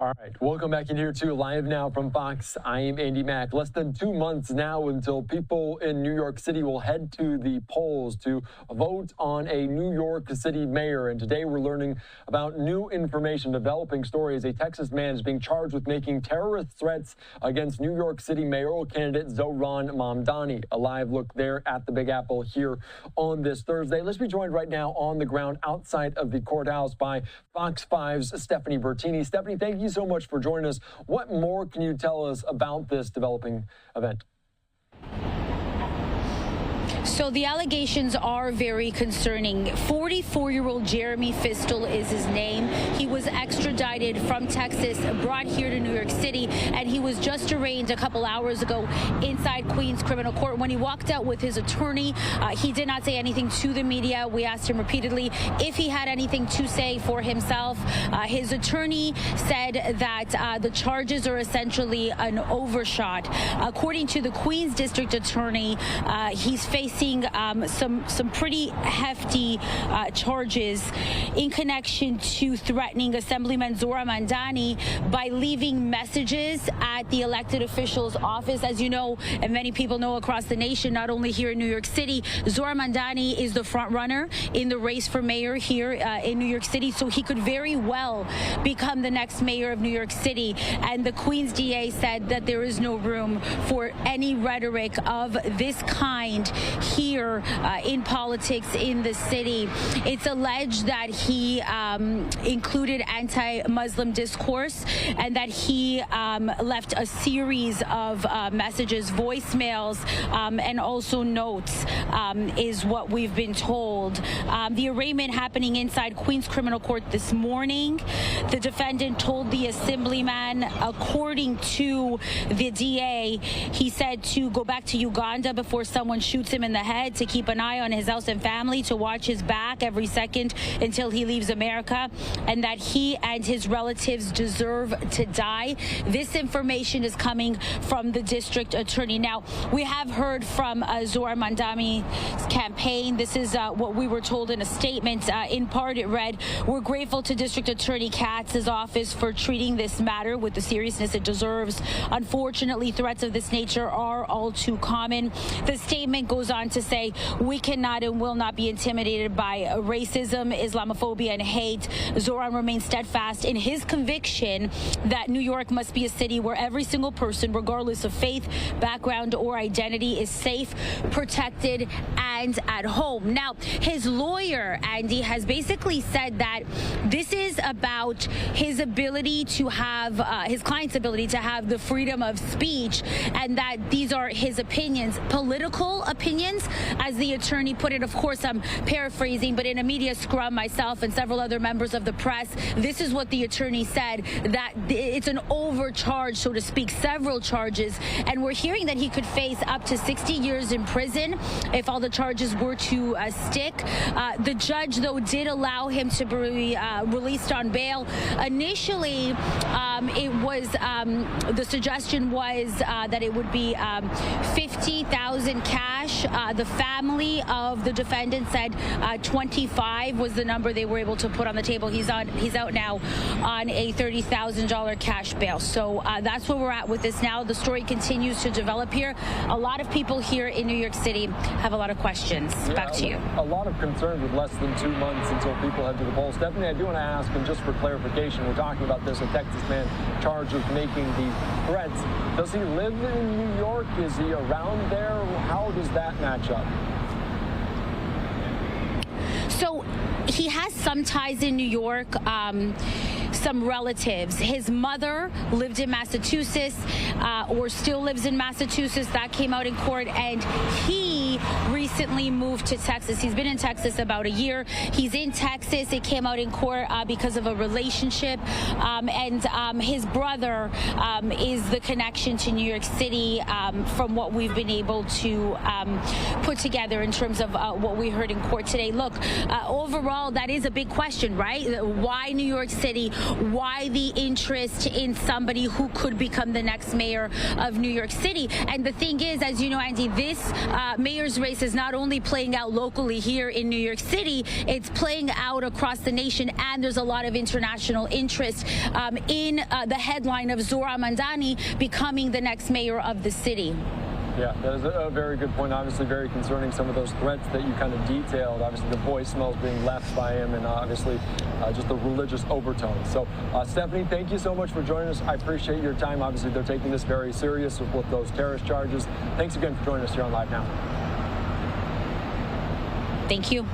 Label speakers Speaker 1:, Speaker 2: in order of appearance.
Speaker 1: All right, welcome back in here to Live Now from Fox. I am Andy Mack. Less than 2 months now until people in New York City will head to the polls to vote on a New York City mayor. And today we're learning about new information, developing story as a Texas man is being charged with making terrorist threats against New York City mayoral candidate Zohran Mamdani. A live look there at the Big Apple here on this Thursday. Let's be joined right now on the ground outside of the courthouse by Fox 5's Stephanie Bertini. Stephanie, thank you so much for joining us. What more can you tell us about this developing event?
Speaker 2: So the allegations are very concerning. 44-year-old Jeremy Fistel is his name. He was extradited from Texas, brought here to New York City, and he was just arraigned a couple hours ago inside Queens Criminal Court. When he walked out with his attorney, he did not say anything to the media. We asked him repeatedly if he had anything to say for himself. His attorney said that the charges are essentially an overshot. According to the Queens District Attorney, he's facing some pretty hefty charges in connection to threatening Assemblyman Zohran Mamdani by leaving messages at the elected official's office. As you know, and many people know across the nation, not only here in New York City, Zohran Mamdani is the front runner in the race for mayor here in New York City, so he could very well become the next mayor of New York City. And the Queens DA said that there is no room for any rhetoric of this kind here in politics in the city. It's alleged that he included anti-Muslim discourse and that he left a series of messages, voicemails, and also notes, is what we've been told. The arraignment happening inside Queens Criminal Court this morning. The defendant told the Assemblyman, according to the DA, he said to go back to Uganda before someone shoots him in the head, to keep an eye on his house and family, to watch his back every second until he leaves America, and that he and his relatives deserve to die. This information is coming from the district attorney. Now, we have heard from Zohran Mamdani's campaign. This is what we were told in a statement. In part, it read, "We're grateful to District Attorney Katz's office for treating this matter with the seriousness it deserves. Unfortunately, threats of this nature are all too common." The statement goes on to say, "We cannot and will not be intimidated by racism, Islamophobia, and hate. Zohran remains steadfast in his conviction that New York must be a city where every single person, regardless of faith, background, or identity, is safe, protected, and at home." Now, his lawyer, Andy, has basically said that this is about his ability to have, his client's ability to have the freedom of speech, and that these are his opinions, political opinions, as the attorney put it. Of course, I'm paraphrasing, but in a media scrum, myself and several other members of the press, this is what the attorney said, that it's an overcharge, so to speak, several charges, and we're hearing that he could face up to 60 years in prison if all the charges were to stick. The judge, though, did allow him to be released on bail. Initially, it was the suggestion was that it would be $50,000 cash. The family of the defendant said 25 was the number they were able to put on the table. He's out now on a $30,000 cash bail. So that's where we're at with this now. The story continues to develop here. A lot of people here in New York City have a lot of questions.
Speaker 1: Yeah,
Speaker 2: back to you.
Speaker 1: A lot of concerns with less than 2 months until people head to the polls. Stephanie, I do want to ask, and just for clarification, we're talking about this, a Texas man charged with making these threats. Does he live in New York? Is he around there? How does that match up?
Speaker 2: So he has some ties in New York, some relatives. His mother lived in Massachusetts, or still lives in Massachusetts. That came out in court, and he recently moved to Texas. He's been in Texas about a year. He's in Texas. It came out in court because of a relationship, and his brother is the connection to New York City, from what we've been able to put together in terms of what we heard in court today. Look, overall, that is a big question, right? Why New York City? Why the interest in somebody who could become the next mayor of New York City? And the thing is, as you know, Andy, this mayor's mayor's race is not only playing out locally here in New York City, it's playing out across the nation, and there's a lot of international interest in the headline of Zohran Mamdani becoming the next mayor of the city.
Speaker 1: Yeah, that is a very good point. Obviously very concerning, some of those threats that you kind of detailed. Obviously the voicemails being left by him, and obviously just the religious overtones. So Stephanie, thank you so much for joining us. I appreciate your time. Obviously they're taking this very serious with those terrorist charges. Thanks again for joining us here on Live Now.
Speaker 2: Thank you.